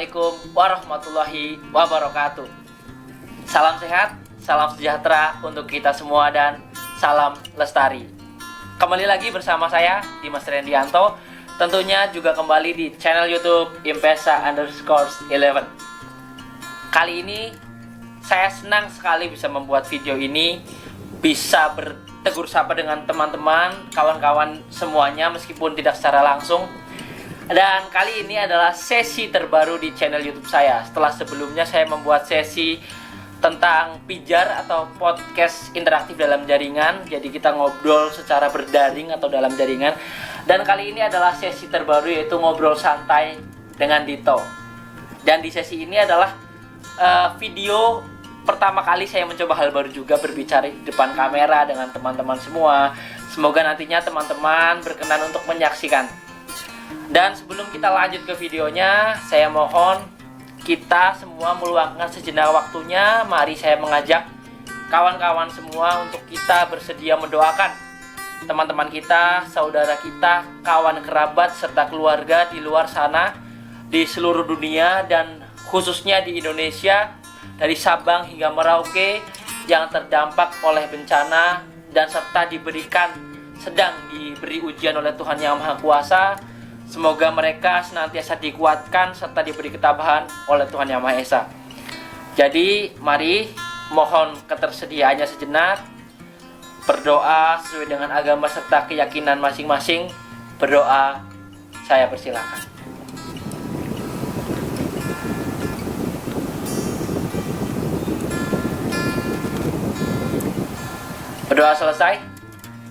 Assalamualaikum warahmatullahi wabarakatuh. Salam sehat, salam sejahtera untuk kita semua dan salam lestari. Kembali lagi bersama saya Dimas Rendianto. Tentunya juga kembali di channel YouTube Impesa_11. Kali ini saya senang sekali bisa membuat video ini, bisa bertegur sapa dengan teman-teman, kawan-kawan semuanya meskipun tidak secara langsung. Dan kali ini adalah sesi terbaru di channel YouTube saya. Setelah sebelumnya saya membuat sesi tentang pijar atau podcast interaktif dalam jaringan. Jadi kita ngobrol secara berdaring atau dalam jaringan. Dan kali ini adalah sesi terbaru, yaitu ngobrol santai dengan Dito. Dan di sesi ini adalah video pertama kali saya mencoba hal baru juga, berbicara di depan kamera dengan teman-teman semua. Semoga nantinya teman-teman berkenan untuk menyaksikan. Dan sebelum kita lanjut ke videonya, saya mohon kita semua meluangkan sejenak waktunya. Mari saya mengajak kawan-kawan semua untuk kita bersedia mendoakan teman-teman kita, saudara kita, kawan kerabat, serta keluarga di luar sana, di seluruh dunia, dan khususnya di Indonesia, dari Sabang hingga Merauke, yang terdampak oleh bencana dan serta sedang diberi ujian oleh Tuhan Yang Maha Kuasa. Semoga mereka senantiasa dikuatkan serta diberi ketabahan oleh Tuhan Yang Maha Esa. Jadi mari mohon ketersediaannya sejenak, berdoa sesuai dengan agama serta keyakinan masing-masing. Berdoa, saya persilakan. Berdoa selesai.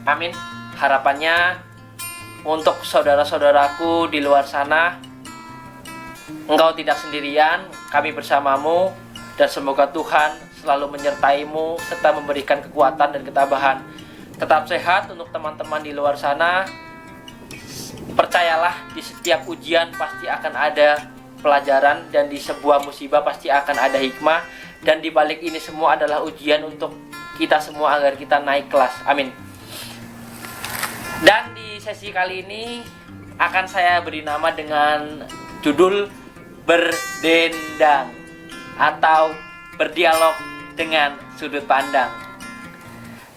Amin. Harapannya untuk saudara-saudaraku di luar sana, engkau tidak sendirian, kami bersamamu, dan semoga Tuhan selalu menyertaimu serta memberikan kekuatan dan ketabahan. Tetap sehat untuk teman-teman di luar sana. Percayalah, di setiap ujian pasti akan ada pelajaran, dan di sebuah musibah pasti akan ada hikmah, dan di balik ini semua adalah ujian untuk kita semua agar kita naik kelas. Amin. Dan di sesi kali ini akan saya beri nama dengan judul Berdendang atau berdialog dengan sudut pandang.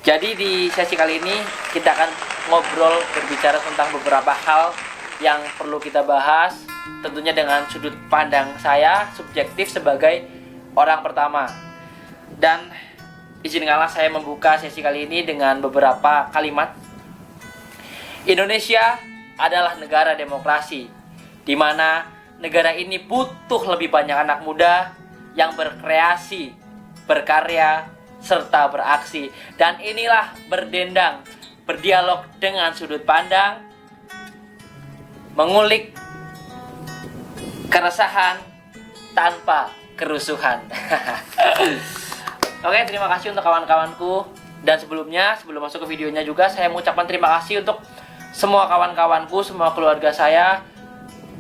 Jadi di sesi kali ini kita akan ngobrol, berbicara tentang beberapa hal yang perlu kita bahas, tentunya dengan sudut pandang saya subjektif sebagai orang pertama. Dan izinkanlah saya membuka sesi kali ini dengan beberapa kalimat. Indonesia adalah negara demokrasi, di mana negara ini butuh lebih banyak anak muda yang berkreasi, berkarya, serta beraksi. Dan inilah Berdendang, berdialog dengan sudut pandang, mengulik keresahan tanpa kerusuhan. Oke, terima kasih untuk kawan-kawanku. Dan sebelum masuk ke videonya juga, saya mengucapkan terima kasih untuk semua kawan-kawanku, semua keluarga saya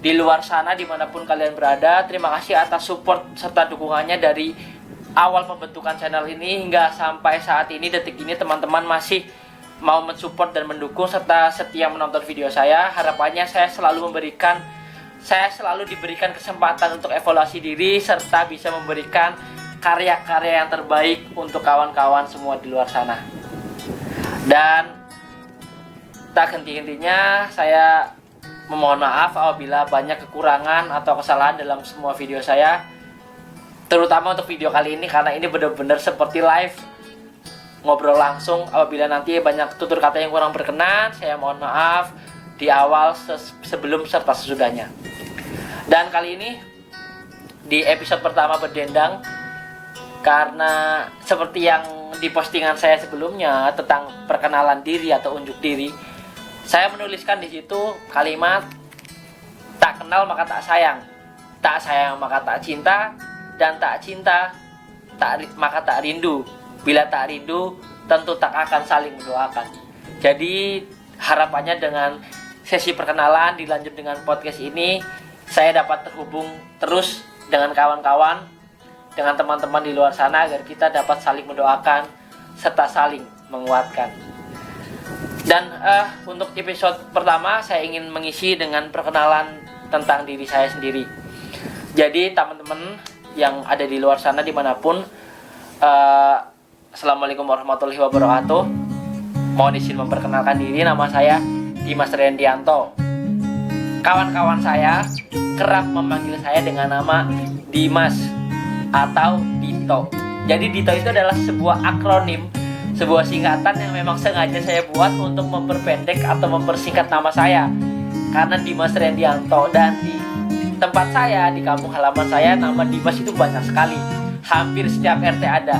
di luar sana dimanapun kalian berada. Terima kasih atas support serta dukungannya dari awal pembentukan channel ini hingga sampai saat ini, detik ini, teman-teman masih mau mensupport dan mendukung serta setia menonton video saya. Harapannya saya selalu diberikan kesempatan untuk evaluasi diri serta bisa memberikan karya-karya yang terbaik untuk kawan-kawan semua di luar sana. Dan tak henti-hentinya saya memohon maaf apabila banyak kekurangan atau kesalahan dalam semua video saya, terutama untuk video kali ini, karena ini benar-benar seperti live ngobrol langsung. Apabila nanti banyak tutur kata yang kurang berkenan, saya mohon maaf di awal, sebelum serta sesudahnya. Dan kali ini di episode pertama Berdendang, karena seperti yang di postingan saya sebelumnya tentang perkenalan diri atau unjuk diri, saya menuliskan di situ kalimat tak kenal maka tak sayang maka tak cinta, dan tak cinta maka tak rindu. Bila tak rindu, tentu tak akan saling mendoakan. Jadi harapannya dengan sesi perkenalan dilanjut dengan podcast ini, saya dapat terhubung terus dengan kawan-kawan, dengan teman-teman di luar sana, agar kita dapat saling mendoakan serta saling menguatkan. Dan untuk episode pertama saya ingin mengisi dengan perkenalan tentang diri saya sendiri. Jadi teman-teman yang ada di luar sana dimanapun, Assalamualaikum warahmatullahi wabarakatuh. Mohon izin memperkenalkan diri, nama saya Dimas Rendianto. Kawan-kawan saya kerap memanggil saya dengan nama Dimas atau Dito. Jadi Dito itu adalah sebuah akronim, sebuah singkatan yang memang sengaja saya buat untuk memperpendek atau mempersingkat nama saya. Karena Dimas Rendianto, dan di tempat saya, di kampung halaman saya, nama Dimas itu banyak sekali. Hampir setiap RT ada.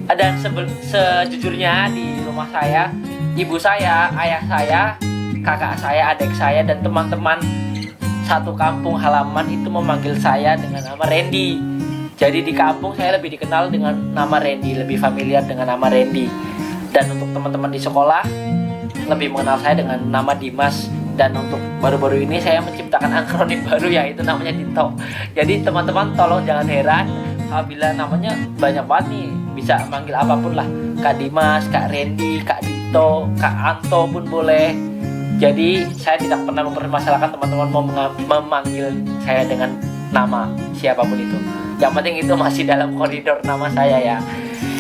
Dan sejujurnya di rumah saya, ibu saya, ayah saya, kakak saya, adik saya, dan teman-teman satu kampung halaman itu memanggil saya dengan nama Randy. Jadi di kampung saya lebih dikenal dengan nama Randy, lebih familiar dengan nama Randy. Dan untuk teman-teman di sekolah lebih mengenal saya dengan nama Dimas. Dan untuk baru-baru ini saya menciptakan akronim baru, yaitu namanya Dito. Jadi teman-teman tolong jangan heran apabila namanya banyak banget nih, bisa manggil apapun lah, Kak Dimas, Kak Randy, Kak Dito, Kak Anto pun boleh. Jadi saya tidak pernah mempermasalahkan teman-teman mau memanggil saya dengan nama siapapun itu. Yang penting itu masih dalam koridor nama saya ya.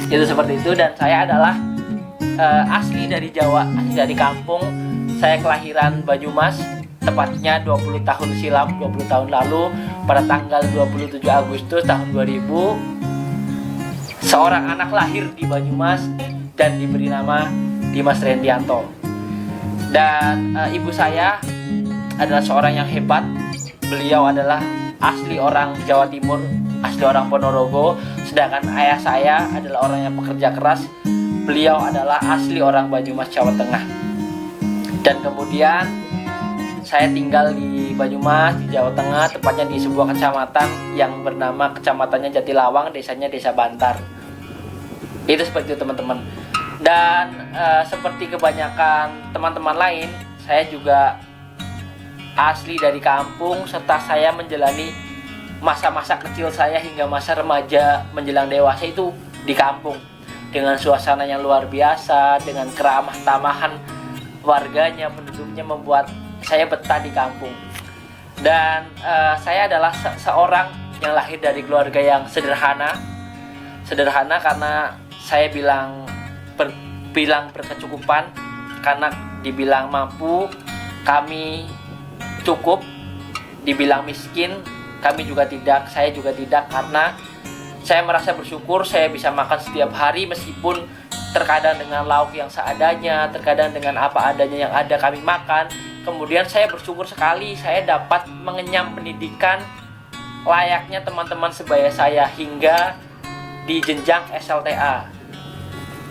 Itu seperti itu. Dan saya adalah asli dari Jawa, asli dari kampung. Saya kelahiran Banyumas, tepatnya 20 tahun silam, 20 tahun lalu, pada tanggal 27 Agustus tahun 2000. Seorang anak lahir di Banyumas dan diberi nama Dimas Rendianto. Dan ibu saya adalah seorang yang hebat. Beliau adalah asli orang Jawa Timur, asli orang Ponorogo. Sedangkan ayah saya adalah orang yang pekerja keras. Beliau adalah asli orang Banyumas, Jawa Tengah. Dan kemudian saya tinggal di Banyumas, di Jawa Tengah, tepatnya di sebuah kecamatan yang bernama kecamatannya Jatilawang, desanya Desa Bantar. Itu seperti itu teman-teman. Dan seperti kebanyakan teman-teman lain, saya juga asli dari kampung, serta saya menjalani masa-masa kecil saya hingga masa remaja menjelang dewasa itu di kampung, dengan suasana yang luar biasa, dengan keramah tamahan warganya, penduduknya, membuat saya betah di kampung. Dan saya adalah seorang yang lahir dari keluarga yang sederhana karena saya bilang berkecukupan, karena dibilang mampu kami cukup, dibilang miskin kami juga tidak, saya juga tidak, karena saya merasa bersyukur saya bisa makan setiap hari, meskipun terkadang dengan lauk yang seadanya, terkadang dengan apa adanya yang ada kami makan. Kemudian saya bersyukur sekali saya dapat mengenyam pendidikan layaknya teman-teman sebaya saya hingga di jenjang SLTA.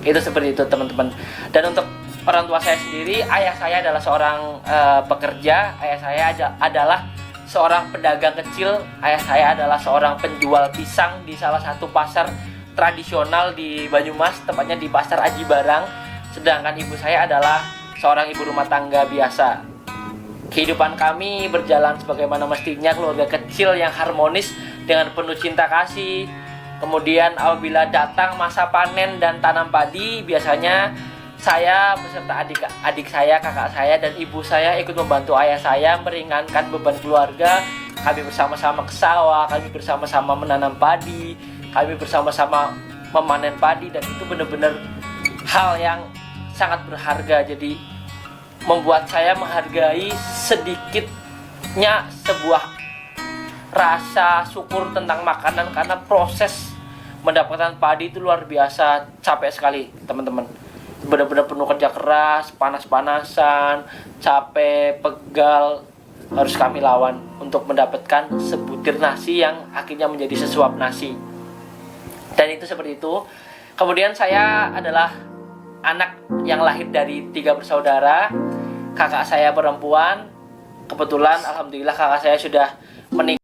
Itu seperti itu teman-teman. Dan untuk orang tua saya sendiri, ayah saya adalah seorang pekerja, ayah saya adalah seorang pedagang kecil, ayah saya adalah seorang penjual pisang di salah satu pasar tradisional di Banyumas, tepatnya di Pasar Aji Barang. Sedangkan ibu saya adalah seorang ibu rumah tangga biasa. Kehidupan kami berjalan sebagaimana mestinya, keluarga kecil yang harmonis dengan penuh cinta kasih. Kemudian apabila datang masa panen dan tanam padi, biasanya saya beserta adik saya, kakak saya, dan ibu saya ikut membantu ayah saya meringankan beban keluarga. Kami bersama-sama ke sawah, kami bersama-sama menanam padi, kami bersama-sama memanen padi, dan itu benar-benar hal yang sangat berharga. Jadi membuat saya menghargai sedikitnya sebuah rasa syukur tentang makanan, karena proses mendapatkan padi itu luar biasa capek sekali teman-teman. Benar-benar penuh kerja keras, panas-panasan, capek, pegal, harus kami lawan untuk mendapatkan sebutir nasi yang akhirnya menjadi sesuap nasi. Dan itu seperti itu. Kemudian saya adalah anak yang lahir dari 3 bersaudara. Kakak saya perempuan. Kebetulan alhamdulillah kakak saya sudah menikah.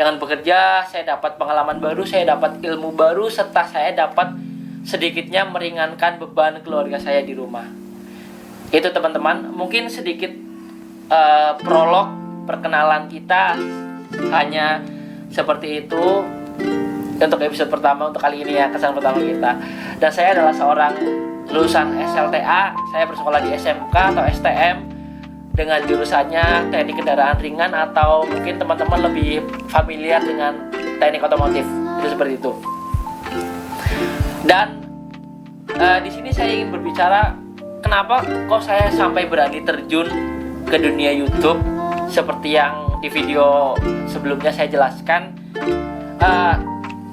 Dengan bekerja, saya dapat pengalaman baru, saya dapat ilmu baru, serta saya dapat sedikitnya meringankan beban keluarga saya di rumah. Itu teman-teman, mungkin sedikit prolog perkenalan kita, hanya seperti itu untuk episode pertama, untuk kali ini ya, kesan pertama kita. Dan saya adalah seorang lulusan SLTA, saya bersekolah di SMK atau STM dengan jurusannya teknik kendaraan ringan, atau mungkin teman-teman lebih familiar dengan teknik otomotif, itu seperti itu. Dan di sini saya ingin berbicara kenapa kok saya sampai berani terjun ke dunia YouTube. Seperti yang di video sebelumnya saya jelaskan,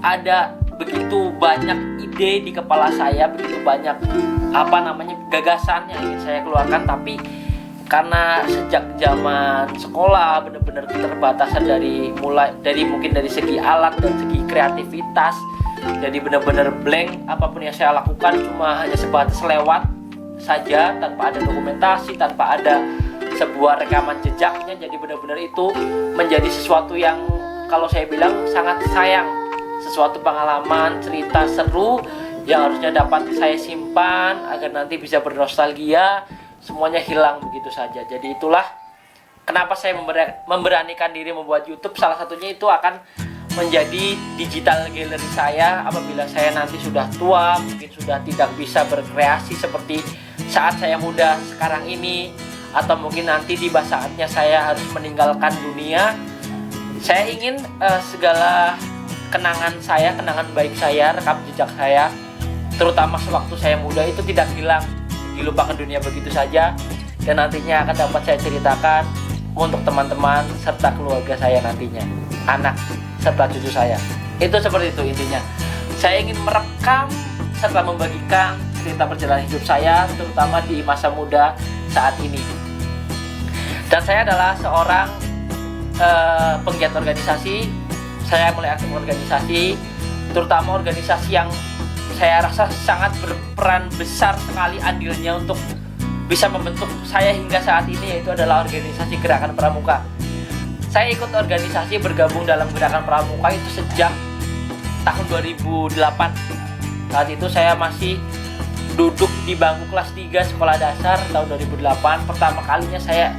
ada begitu banyak ide di kepala saya, begitu banyak gagasan yang ingin saya keluarkan, tapi karena sejak zaman sekolah benar-benar keterbatasan dari mungkin dari segi alat dan segi kreativitas, jadi benar-benar blank. Apapun yang saya lakukan cuma hanya sebatas lewat saja, tanpa ada dokumentasi, tanpa ada sebuah rekaman jejaknya. Jadi benar-benar itu menjadi sesuatu yang kalau saya bilang sangat sayang, sesuatu pengalaman, cerita seru yang harusnya dapat saya simpan agar nanti bisa bernostalgia, semuanya hilang begitu saja. Jadi itulah kenapa saya memberanikan diri membuat YouTube. Salah satunya itu akan menjadi digital gallery saya apabila saya nanti sudah tua, mungkin sudah tidak bisa berkreasi seperti saat saya muda sekarang ini, atau mungkin nanti tiba saatnya saya harus meninggalkan dunia. Saya ingin segala kenangan saya, kenangan baik saya, rekam jejak saya, terutama sewaktu saya muda itu tidak hilang, dilupakan dunia begitu saja, dan nantinya akan dapat saya ceritakan untuk teman-teman serta keluarga saya nantinya, anak serta cucu saya. Itu seperti itu intinya. Saya ingin merekam serta membagikan cerita perjalanan hidup saya, terutama di masa muda saat ini. Dan saya adalah seorang penggiat organisasi. Saya mulai aktif organisasi, terutama organisasi yang saya rasa sangat berperan besar sekali andilnya untuk bisa membentuk saya hingga saat ini, yaitu adalah organisasi Gerakan Pramuka. Saya ikut organisasi, bergabung dalam Gerakan Pramuka itu sejak tahun 2008. Saat itu saya masih duduk di bangku kelas 3 sekolah dasar tahun 2008. Pertama kalinya saya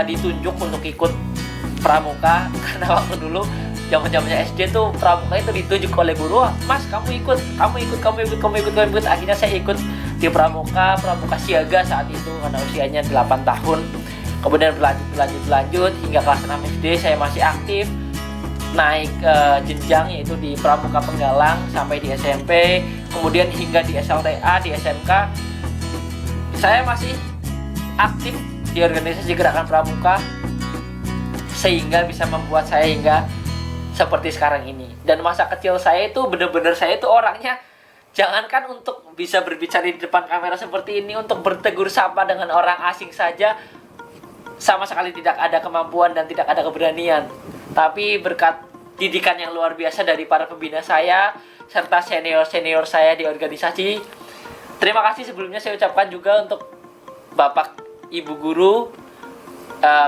ditunjuk untuk ikut Pramuka, karena waktu dulu zaman-zamannya SD tuh Pramuka itu ditunjuk oleh guru, "Mas, kamu ikut. Akhirnya saya ikut di Pramuka Siaga saat itu karena usianya 8 tahun. Kemudian berlanjut hingga kelas 6 SD saya masih aktif, naik jenjang yaitu di Pramuka Penggalang sampai di SMP, kemudian hingga di SLTA, di SMK. Saya masih aktif di organisasi Gerakan Pramuka sehingga bisa membuat saya hingga seperti sekarang ini. Dan masa kecil saya itu benar-benar saya itu orangnya, jangankan untuk bisa berbicara di depan kamera seperti ini, untuk bertegur sapa dengan orang asing saja sama sekali tidak ada kemampuan dan tidak ada keberanian. Tapi berkat didikan yang luar biasa dari para pembina saya serta senior-senior saya di organisasi, terima kasih sebelumnya saya ucapkan juga untuk Bapak Ibu Guru,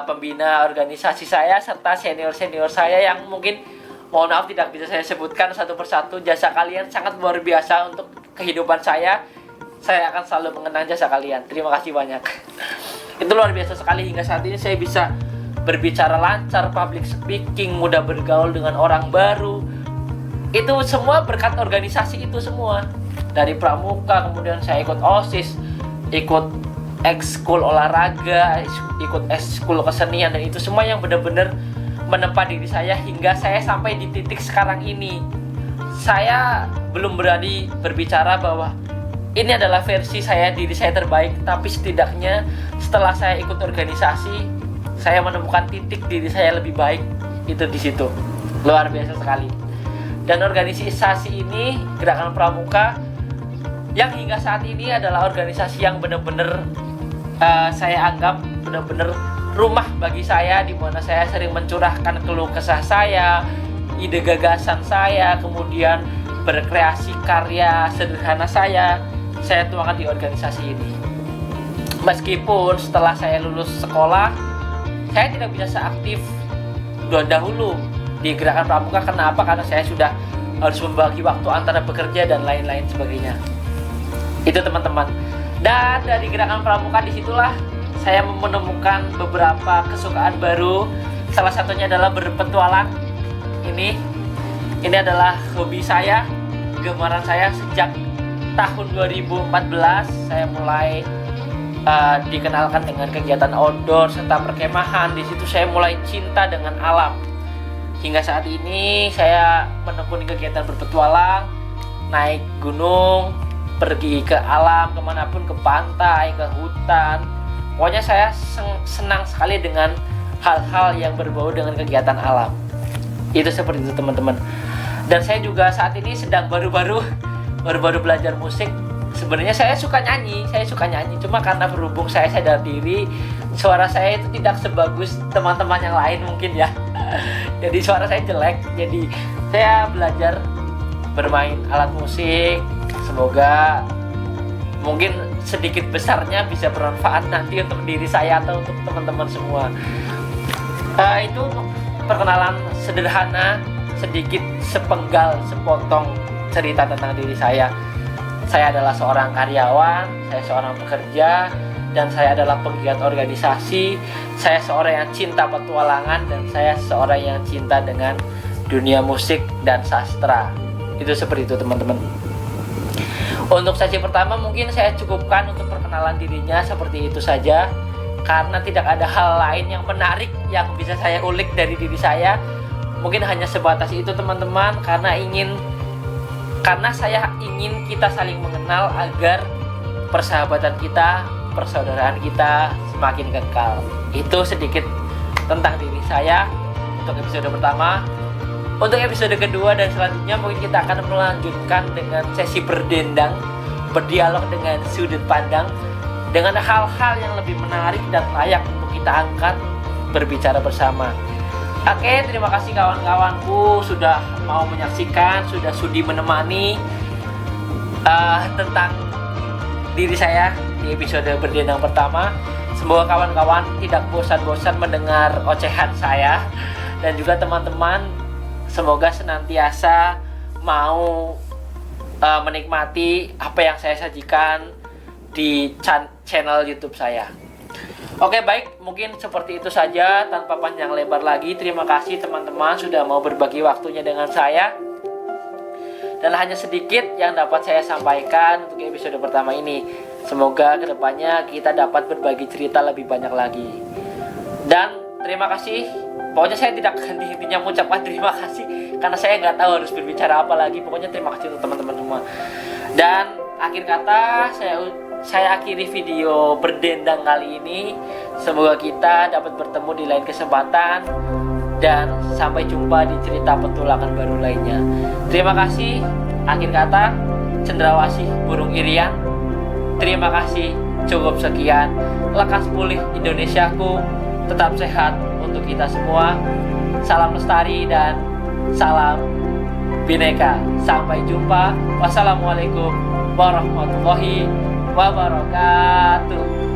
pembina organisasi saya serta senior-senior saya yang mungkin mohon maaf tidak bisa saya sebutkan satu persatu. Jasa kalian sangat luar biasa untuk kehidupan saya. Saya akan selalu mengenang jasa kalian. Terima kasih banyak. Itu luar biasa sekali, hingga saat ini saya bisa berbicara lancar, public speaking, mudah bergaul dengan orang baru. Itu semua berkat organisasi itu semua. Dari Pramuka, kemudian saya ikut OSIS, ikut ekskul olahraga, ikut ekskul kesenian, dan itu semua yang benar-benar menempa diri saya hingga saya sampai di titik sekarang ini. Saya belum berani berbicara bahwa ini adalah versi saya, diri saya terbaik, tapi setidaknya setelah saya ikut organisasi, saya menemukan titik diri saya lebih baik. Itu di situ. Luar biasa sekali. Dan organisasi ini, Gerakan Pramuka, yang hingga saat ini adalah organisasi yang benar-benar saya anggap benar-benar rumah bagi saya, di mana saya sering mencurahkan keluh kesah saya, ide gagasan saya, kemudian berkreasi karya sederhana saya tuangkan di organisasi ini. Meskipun setelah saya lulus sekolah, saya tidak bisa seaktif dahulu. di Gerakan Pramuka. Kenapa? Karena saya sudah harus membagi waktu antara bekerja dan lain-lain sebagainya. Itu teman-teman. Dan dari Gerakan Pramuka disitulah saya menemukan beberapa kesukaan baru. Salah satunya adalah berpetualang. Ini adalah hobi saya, gemaren saya sejak tahun 2014. Saya mulai dikenalkan dengan kegiatan outdoor serta perkemahan. Di situ saya mulai cinta dengan alam. Hingga saat ini saya menekuni kegiatan berpetualang, naik gunung, pergi ke alam, kemanapun, ke pantai, ke hutan. Pokoknya saya senang sekali dengan hal-hal yang berbau dengan kegiatan alam. Itu seperti itu teman-teman. Dan saya juga saat ini sedang baru-baru belajar musik. Sebenarnya saya suka nyanyi, cuma karena berhubung saya sadar diri suara saya itu tidak sebagus teman-teman yang lain mungkin ya. Jadi suara saya jelek, jadi saya belajar bermain alat musik. Semoga mungkin sedikit besarnya bisa bermanfaat nanti untuk diri saya atau untuk teman-teman semua. Itu perkenalan sederhana, sedikit sepenggal, sepotong cerita tentang diri saya. Saya adalah seorang karyawan, saya seorang pekerja, dan saya adalah penggiat organisasi. Saya seorang yang cinta petualangan, dan saya seorang yang cinta dengan dunia musik dan sastra. Itu seperti itu teman-teman. Untuk sesi pertama mungkin saya cukupkan untuk perkenalan dirinya seperti itu saja, karena tidak ada hal lain yang menarik yang bisa saya ulik dari diri saya. Mungkin hanya sebatas itu teman-teman, karena saya ingin kita saling mengenal agar persahabatan kita, persaudaraan kita semakin kekal. Itu sedikit tentang diri saya untuk episode pertama. Untuk episode kedua dan selanjutnya mungkin kita akan melanjutkan dengan sesi berdendang, berdialog dengan sudut pandang, dengan hal-hal yang lebih menarik dan layak untuk kita angkat, berbicara bersama. Oke, terima kasih kawan-kawanku sudah mau menyaksikan, sudah sudi menemani tentang diri saya di episode berdendang pertama. Semoga kawan-kawan tidak bosan-bosan mendengar ocehan saya, dan juga teman-teman semoga senantiasa mau menikmati apa yang saya sajikan di channel YouTube saya. Oke, baik, mungkin seperti itu saja tanpa panjang lebar lagi. Terima kasih teman-teman sudah mau berbagi waktunya dengan saya. Dan hanya sedikit yang dapat saya sampaikan untuk episode pertama ini. Semoga kedepannya kita dapat berbagi cerita lebih banyak lagi. Dan terima kasih. Pokoknya saya tidak henti-hentinya mengucapkan terima kasih, karena saya nggak tahu harus berbicara apa lagi. Pokoknya terima kasih untuk teman-teman semua. Dan akhir kata saya akhiri video berdendang kali ini. Semoga kita dapat bertemu di lain kesempatan, dan sampai jumpa di cerita petualangan baru lainnya. Terima kasih. Akhir kata, cendrawasih burung irian. Terima kasih. Cukup sekian. Lekas pulih Indonesiaku. Tetap sehat untuk kita semua. Salam lestari dan salam Bhinneka. Sampai jumpa. Wassalamualaikum warahmatullahi wabarakatuh.